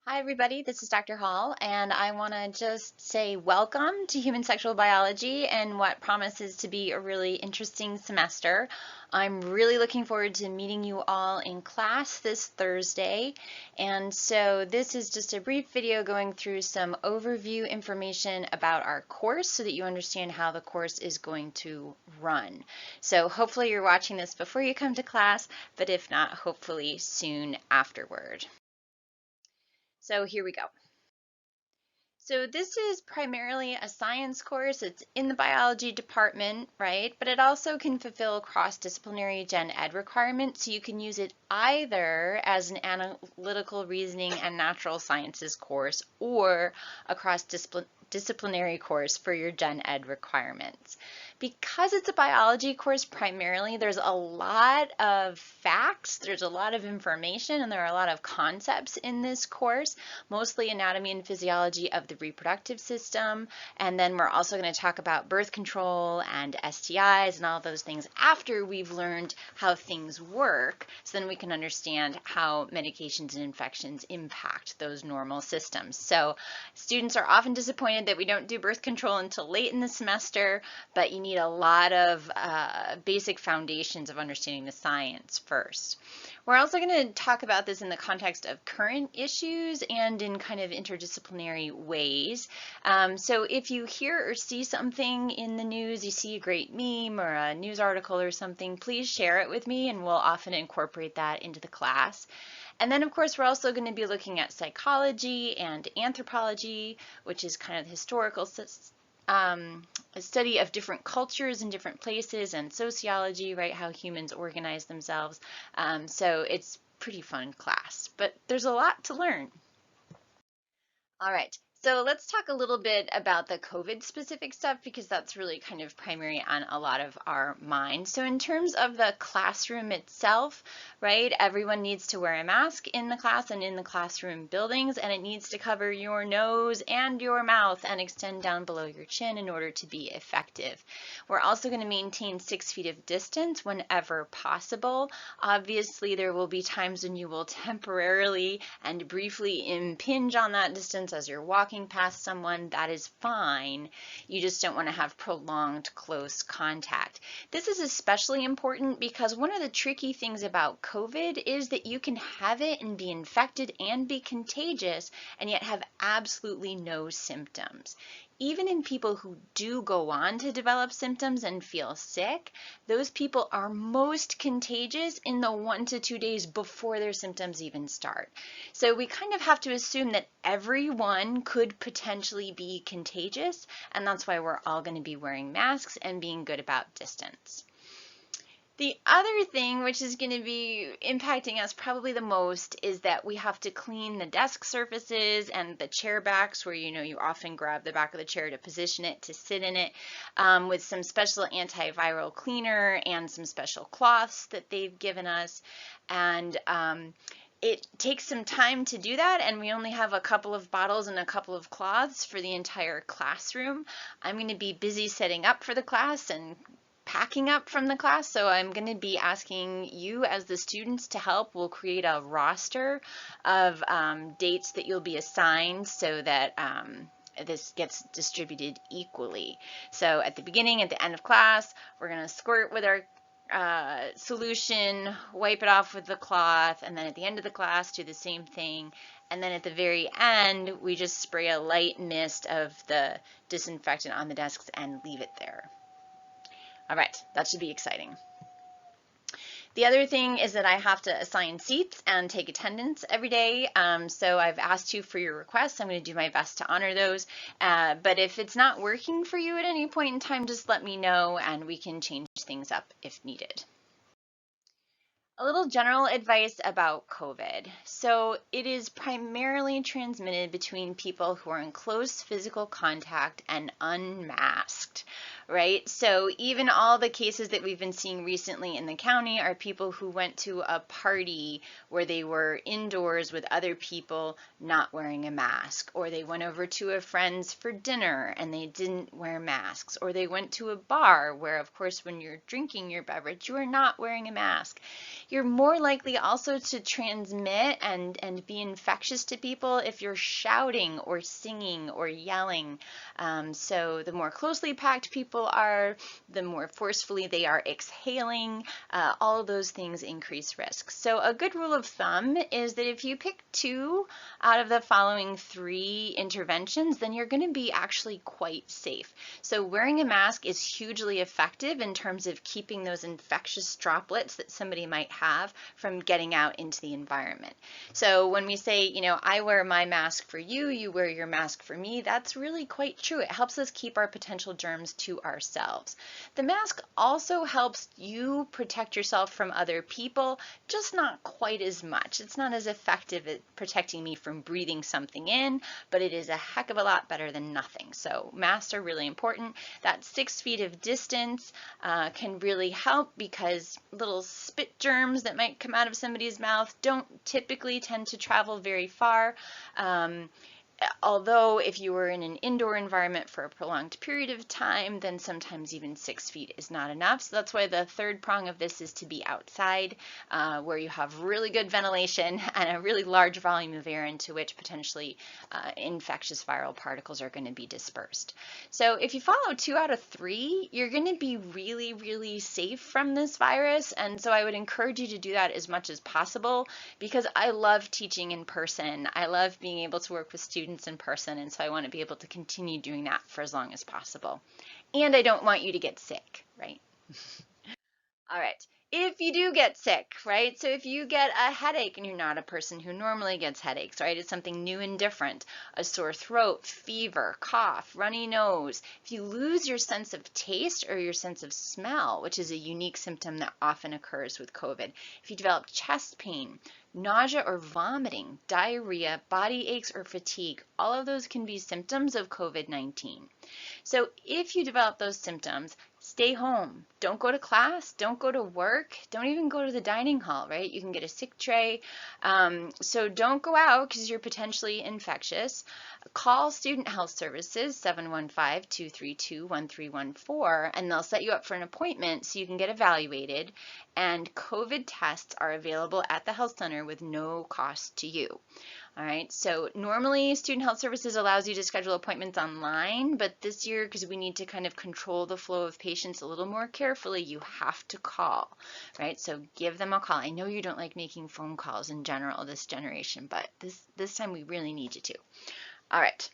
Hi, everybody. This is Dr. Hall, and I want to just say welcome to Human Sexual Biology and what promises to be a really interesting semester. I'm really looking forward to meeting you all in class this Thursday. And so this is just a brief video going through some overview information about our course so that you understand how the course is going to run. So hopefully you're watching this before you come to class, but if not, hopefully soon afterward. So here we go. So this is primarily a science course. It's in the biology department, right? But it also can fulfill cross-disciplinary gen ed requirements. So you can use it either as an analytical reasoning and natural sciences course or a cross-disciplinary course for your gen ed requirements. Because it's a biology course primarily, there's a lot of facts, there's a lot of information, and there are a lot of concepts in this course, mostly anatomy and physiology of the reproductive system. And then we're also going to talk about birth control and STIs and all those things after we've learned how things work, so then we can understand how medications and infections impact those normal systems. So students are often disappointed that we don't do birth control until late in the semester, but you need a lot of basic foundations of understanding the science first. We're also going to talk about this in the context of current issues and in kind of interdisciplinary ways. So if you hear or see something in the news, you see a great meme or a news article or something, please share it with me and we'll often incorporate that into the class. And then, of course, we're also going to be looking at psychology and anthropology, which is kind of the historical a study of different cultures in different places, and sociology, right, how humans organize themselves. So it's pretty fun class, but there's a lot to learn. All right, so let's talk a little bit about the COVID specific stuff because that's really kind of primary on a lot of our minds. So in terms of the classroom itself, right, everyone needs to wear a mask in the class and in the classroom buildings, and it needs to cover your nose and your mouth and extend down below your chin in order to be effective. We're also going to maintain 6 feet of distance whenever possible. Obviously, there will be times when you will temporarily and briefly impinge on that distance as you're walking past someone. That is fine. You just don't want to have prolonged close contact. This is especially important because one of the tricky things about COVID is that you can have it and be infected and be contagious and yet have absolutely no symptoms. Even in people who do go on to develop symptoms and feel sick, those people are most contagious in the 1 to 2 days before their symptoms even start. So we kind of have to assume that everyone could potentially be contagious, and that's why we're all going to be wearing masks and being good about distance. The other thing, which is going to be impacting us probably the most, is that we have to clean the desk surfaces and the chair backs where, you often grab the back of the chair to position it, to sit in it, with some special antiviral cleaner and some special cloths that they've given us. And it takes some time to do that, and we only have a couple of bottles and a couple of cloths for the entire classroom. I'm going to be busy setting up for the class and packing up from the class, so I'm going to be asking you as the students to help. We'll create a roster of dates that you'll be assigned so that this gets distributed equally. So at the beginning, at the end of class, we're going to squirt with our solution, wipe it off with the cloth, and then at the end of the class do the same thing. And then at the very end, we just spray a light mist of the disinfectant on the desks and leave it there. All right, that should be exciting. The other thing is that I have to assign seats and take attendance every day. So I've asked you for your requests. I'm going to do my best to honor those. But if it's not working for you at any point in time, just let me know and we can change things up if needed. A little general advice about COVID. So it is primarily transmitted between people who are in close physical contact and unmasked, right? So even all the cases that we've been seeing recently in the county are people who went to a party where they were indoors with other people not wearing a mask, or they went over to a friend's for dinner and they didn't wear masks, or they went to a bar where, of course, when you're drinking your beverage, you are not wearing a mask. You're more likely also to transmit and be infectious to people if you're shouting or singing or yelling. So the more closely packed people are, the more forcefully they are exhaling. All of those things increase risk. So a good rule of thumb is that if you pick 2 out of the following 3 interventions, then you're going to be actually quite safe. So wearing a mask is hugely effective in terms of keeping those infectious droplets that somebody might have from getting out into the environment. So when we say, you know, I wear my mask for you, you wear your mask for me, that's really quite true. It helps us keep our potential germs to ourselves. The mask also helps you protect yourself from other people, just not quite as much. It's not as effective at protecting me from breathing something in, but it is a heck of a lot better than nothing. So masks are really important. That 6 feet of distance can really help, because little spit germs that might come out of somebody's mouth don't typically tend to travel very far. Although if you were in an indoor environment for a prolonged period of time, then sometimes even 6 feet is not enough. So that's why the third prong of this is to be outside, where you have really good ventilation and a really large volume of air into which potentially infectious viral particles are going to be dispersed. So if you follow 2 out of 3, you're going to be really, really safe from this virus. And so I would encourage you to do that as much as possible, because I love teaching in person. I love being able to work with students in person, and so I want to be able to continue doing that for as long as possible. And I don't want you to get sick, right? All right. If you do get sick, right? So if you get a headache and you're not a person who normally gets headaches, right? It's something new and different. A sore throat, fever, cough, runny nose. If you lose your sense of taste or your sense of smell, which is a unique symptom that often occurs with COVID. If you develop chest pain, nausea or vomiting, diarrhea, body aches or fatigue, all of those can be symptoms of COVID-19. So if you develop those symptoms, stay home. Don't go to class, don't go to work, don't even go to the dining hall, right? You can get a sick tray. So don't go out because you're potentially infectious. Call Student Health Services, 715-232-1314, and they'll set you up for an appointment so you can get evaluated. And COVID tests are available at the health center with no cost to you. All right, so normally Student Health Services allows you to schedule appointments online, but this year, because we need to kind of control the flow of patients a little more carefully, you have to call, right? So give them a call. I know you don't like making phone calls in general this generation, but this time we really need you to. All right,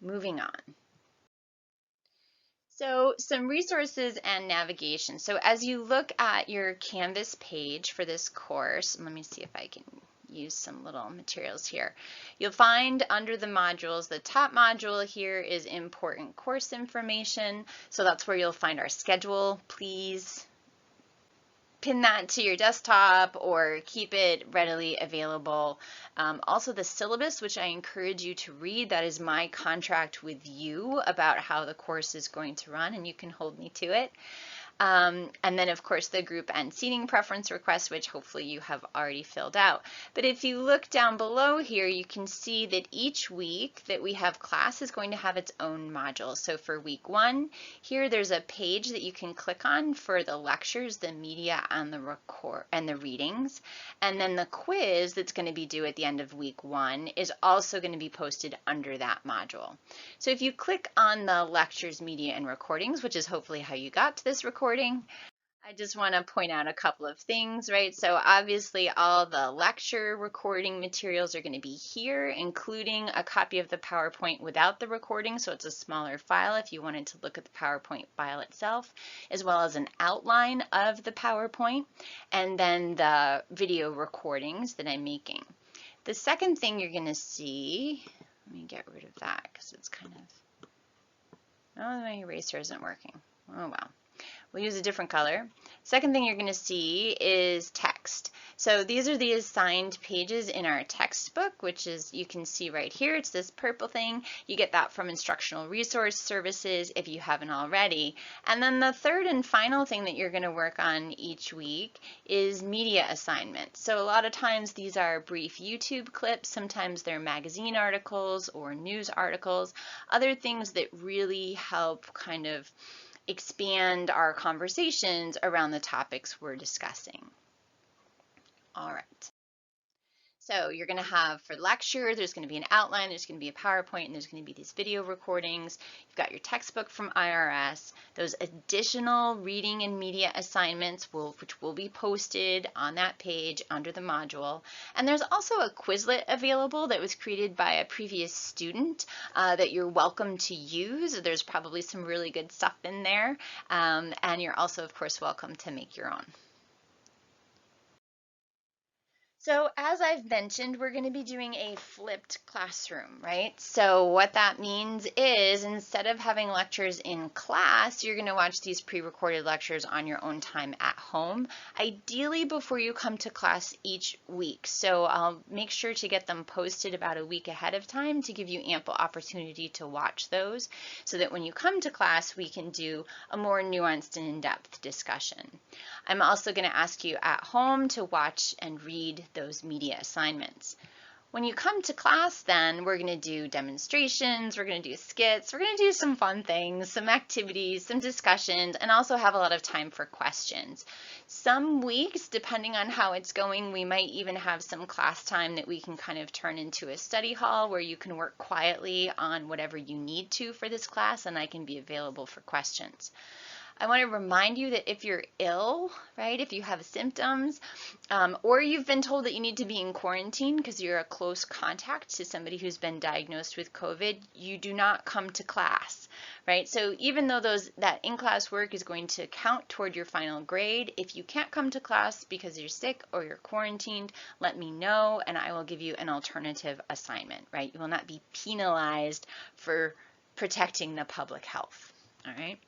moving on. So some resources and navigation. So as you look at your Canvas page for this course, let me see if I can use some little materials here. You'll find under the modules, the top module here is important course information. So that's where you'll find our schedule. Please pin that to your desktop or keep it readily available. Also the syllabus, which I encourage you to read. That is my contract with you about how the course is going to run, and you can hold me to it. And then of course the group and seating preference requests, which hopefully you have already filled out. But if you look down below here, you can see that each week that we have class is going to have its own module. So for week 1, here there's a page that you can click on for the lectures, the media, and the readings. And then the quiz that's going to be due at the end of week 1 is also going to be posted under that module. So if you click on the lectures, media, and recordings, which is hopefully how you got to this recording, I just want to point out a couple of things, right? So obviously all the lecture recording materials are going to be here, including a copy of the PowerPoint without the recording, so it's a smaller file if you wanted to look at the PowerPoint file itself, as well as an outline of the PowerPoint, and then the video recordings that I'm making. The second thing you're going to see, let me get rid of that because it's kind of, oh, my eraser isn't working. Oh well. We'll use a different color. Second thing you're going to see is text. So these are the assigned pages in our textbook, which is, you can see right here, it's this purple thing. You get that from Instructional Resource Services if you haven't already. And then the third and final thing that you're going to work on each week is media assignments. So a lot of times these are brief YouTube clips, sometimes they're magazine articles or news articles, other things that really help kind of expand our conversations around the topics we're discussing. All right. So you're going to have, for lecture, there's going to be an outline, there's going to be a PowerPoint, and there's going to be these video recordings. You've got your textbook from IRS. Those additional reading and media assignments, which will be posted on that page under the module. And there's also a Quizlet available that was created by a previous student that you're welcome to use. There's probably some really good stuff in there. And you're also, of course, welcome to make your own. So as I've mentioned, we're going to be doing a flipped classroom, right? So what that means is instead of having lectures in class, you're going to watch these pre-recorded lectures on your own time at home, ideally before you come to class each week. So I'll make sure to get them posted about a week ahead of time to give you ample opportunity to watch those so that when you come to class, we can do a more nuanced and in-depth discussion. I'm also going to ask you at home to watch and read those media assignments. When you come to class, then we're going to do demonstrations, we're going to do skits, we're going to do some fun things, some activities, some discussions, and also have a lot of time for questions. Some weeks, depending on how it's going, we might even have some class time that we can kind of turn into a study hall where you can work quietly on whatever you need to for this class, and I can be available for questions. I want to remind you that if you're ill, right, if you have symptoms, or you've been told that you need to be in quarantine because you're a close contact to somebody who's been diagnosed with COVID, you do not come to class, right? So even though that in-class work is going to count toward your final grade, if you can't come to class because you're sick or you're quarantined, let me know and I will give you an alternative assignment, right? You will not be penalized for protecting the public health, all right?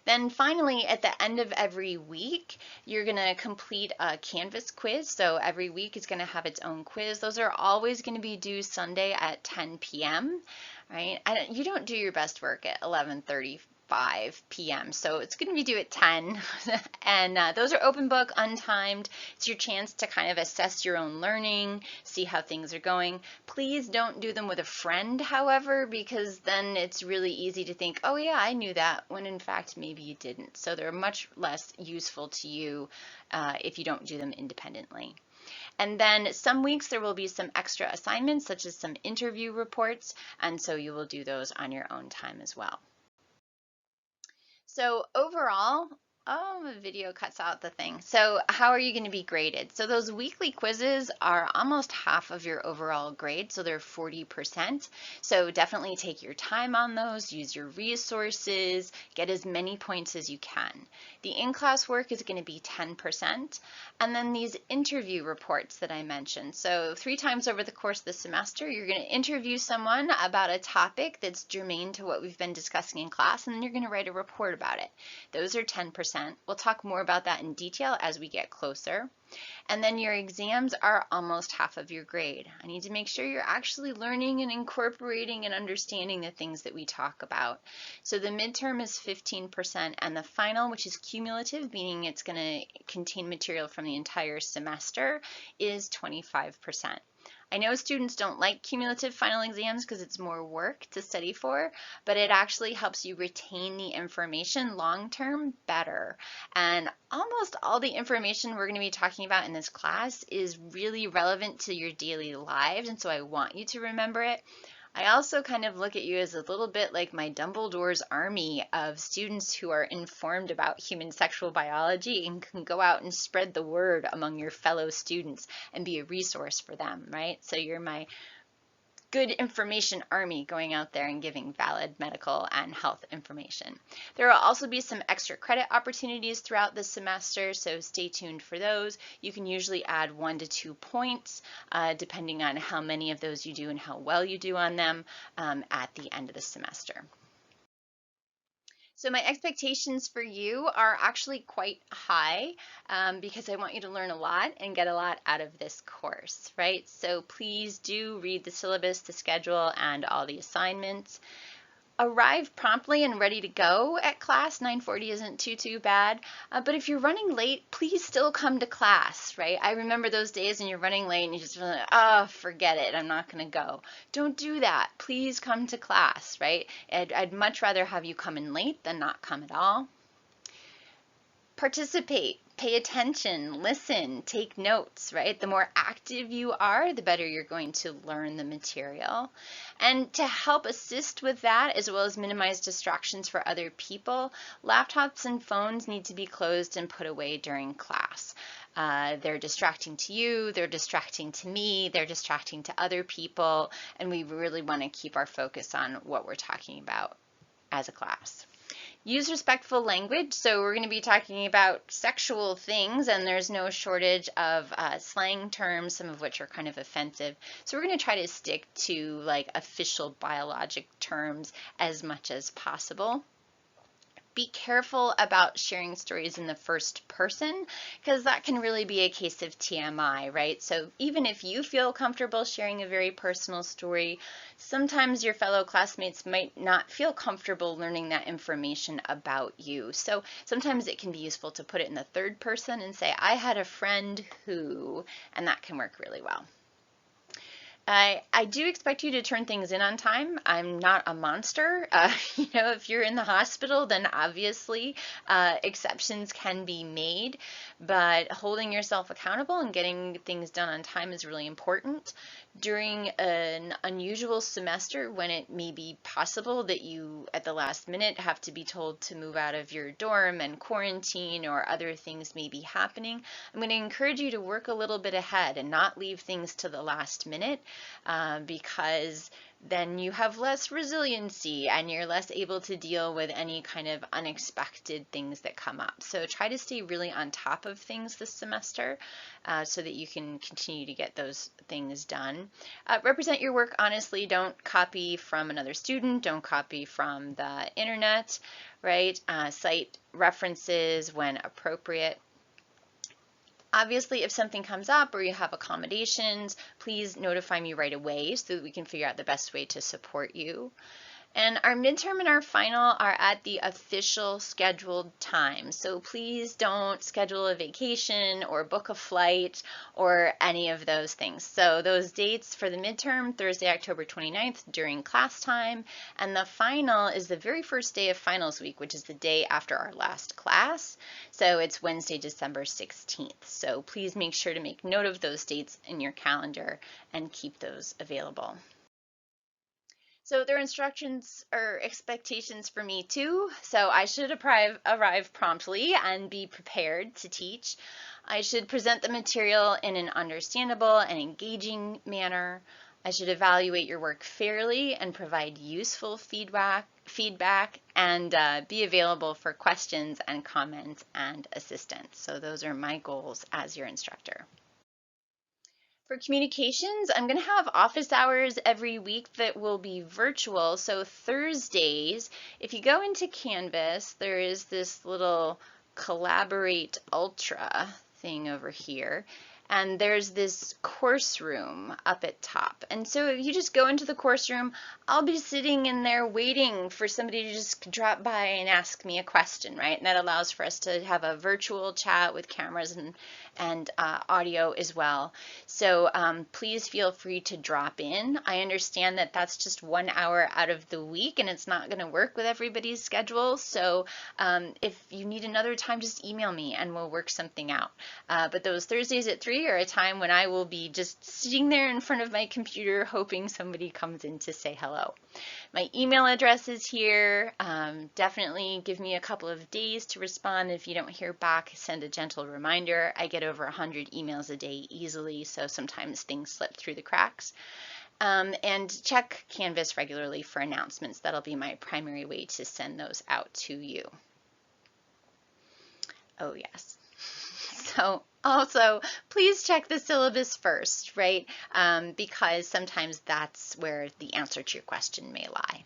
Then finally, at the end of every week, you're going to complete a Canvas quiz. So every week is going to have its own quiz. Those are always going to be due Sunday at 10 p.m. Right? You don't do your best work at 11:35 p.m. So it's going to be due at 10. And those are open book, untimed. It's your chance to kind of assess your own learning, see how things are going. Please don't do them with a friend, however, because then it's really easy to think, oh yeah, I knew that, when in fact maybe you didn't. So they're much less useful to you if you don't do them independently. And then some weeks there will be some extra assignments, such as some interview reports, and so you will do those on your own time as well. So overall, oh, the video cuts out the thing. So how are you going to be graded? So those weekly quizzes are almost half of your overall grade, so they're 40%. So definitely take your time on those, use your resources, get as many points as you can. The in-class work is going to be 10%. And then these interview reports that I mentioned. So 3 times over the course of the semester, you're going to interview someone about a topic that's germane to what we've been discussing in class, and then you're going to write a report about it. Those are 10%. We'll talk more about that in detail as we get closer. And then your exams are almost half of your grade. I need to make sure you're actually learning and incorporating and understanding the things that we talk about. So the midterm is 15%, and the final, which is cumulative, meaning it's going to contain material from the entire semester, is 25%. I know students don't like cumulative final exams because it's more work to study for, but it actually helps you retain the information long-term better. And almost all the information we're going to be talking about in this class is really relevant to your daily lives, and so I want you to remember it. I also kind of look at you as a little bit like my Dumbledore's army of students who are informed about human sexual biology and can go out and spread the word among your fellow students and be a resource for them, right? So you're my good information army going out there and giving valid medical and health information. There will also be some extra credit opportunities throughout the semester, so stay tuned for those. You can usually add 1 to 2 points depending on how many of those you do and how well you do on them at the end of the semester. So my expectations for you are actually quite high because I want you to learn a lot and get a lot out of this course, right? So please do read the syllabus, the schedule, and all the assignments. Arrive promptly and ready to go at class. 9:40 isn't too bad. But if you're running late, please still come to class, right? I remember those days when you're running late and you just feel like, oh, forget it, I'm not going to go. Don't do that. Please come to class, right? I'd much rather have you come in late than not come at all. Participate, pay attention, listen, take notes, right? The more active you are, the better you're going to learn the material. And to help assist with that, as well as minimize distractions for other people, laptops and phones need to be closed and put away during class. They're distracting to you, they're distracting to me, they're distracting to other people, and we really want to keep our focus on what we're talking about as a class. Use respectful language. So we're going to be talking about sexual things, and there's no shortage of slang terms, some of which are kind of offensive. So we're going to try to stick to like official biologic terms as much as possible. Be careful about sharing stories in the first person because that can really be a case of TMI, right? So even if you feel comfortable sharing a very personal story, sometimes your fellow classmates might not feel comfortable learning that information about you. So sometimes it can be useful to put it in the third person and say, I had a friend who, and that can work really well. I do expect you to turn things in on time. I'm not a monster. If you're in the hospital, then obviously exceptions can be made, but holding yourself accountable and getting things done on time is really important. During an unusual semester, when it may be possible that you, at the last minute, have to be told to move out of your dorm and quarantine or other things may be happening, I'm going to encourage you to work a little bit ahead and not leave things to the last minute. Because then you have less resiliency and you're less able to deal with any kind of unexpected things that come up. So try to stay really on top of things this semester so that you can continue to get those things done. Represent your work honestly. Don't copy from another student. Don't copy from the internet, right? Cite references when appropriate. Obviously, if something comes up or you have accommodations, please notify me right away so that we can figure out the best way to support you. And our midterm and our final are at the official scheduled time. So please don't schedule a vacation or book a flight or any of those things. So those dates for the midterm, Thursday, October 29th during class time. And the final is the very first day of finals week, which is the day after our last class. So it's Wednesday, December 16th. So please make sure to make note of those dates in your calendar and keep those available. So there are instructions or expectations for me too. So I should arrive promptly and be prepared to teach. I should present the material in an understandable and engaging manner. I should evaluate your work fairly and provide useful feedback and be available for questions and comments and assistance. So those are my goals as your instructor. For communications, I'm going to have office hours every week that will be virtual. So Thursdays, if you go into Canvas, there is this little Collaborate Ultra thing over here. And there's this course room up at top. And so if you just go into the course room, I'll be sitting in there waiting for somebody to just drop by and ask me a question, right? And that allows for us to have a virtual chat with cameras and audio as well. So please feel free to drop in. I understand that that's just 1 hour out of the week and it's not going to work with everybody's schedule. So if you need another time, just email me and we'll work something out. But those Thursdays at 3 are a time when I will be just sitting there in front of my computer hoping somebody comes in to say hello. My email address is here. Definitely give me a couple of days to respond. If you don't hear back, send a gentle reminder. I get over 100 emails a day easily, so sometimes things slip through the cracks. And check Canvas regularly for announcements. That'll be my primary way to send those out to you. Oh yes. So also, please check the syllabus first, right? Because sometimes that's where the answer to your question may lie.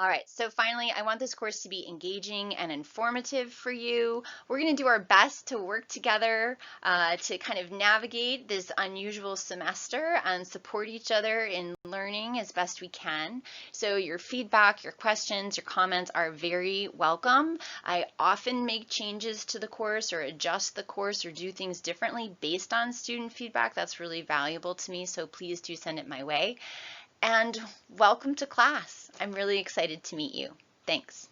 All right, so finally, I want this course to be engaging and informative for you. We're going to do our best to work together to kind of navigate this unusual semester and support each other in learning as best we can. So your feedback, your questions, your comments are very welcome. I often make changes to the course or adjust the course or do things differently based on student feedback. That's really valuable to me, so please do send it my way. And welcome to class. I'm really excited to meet you. Thanks.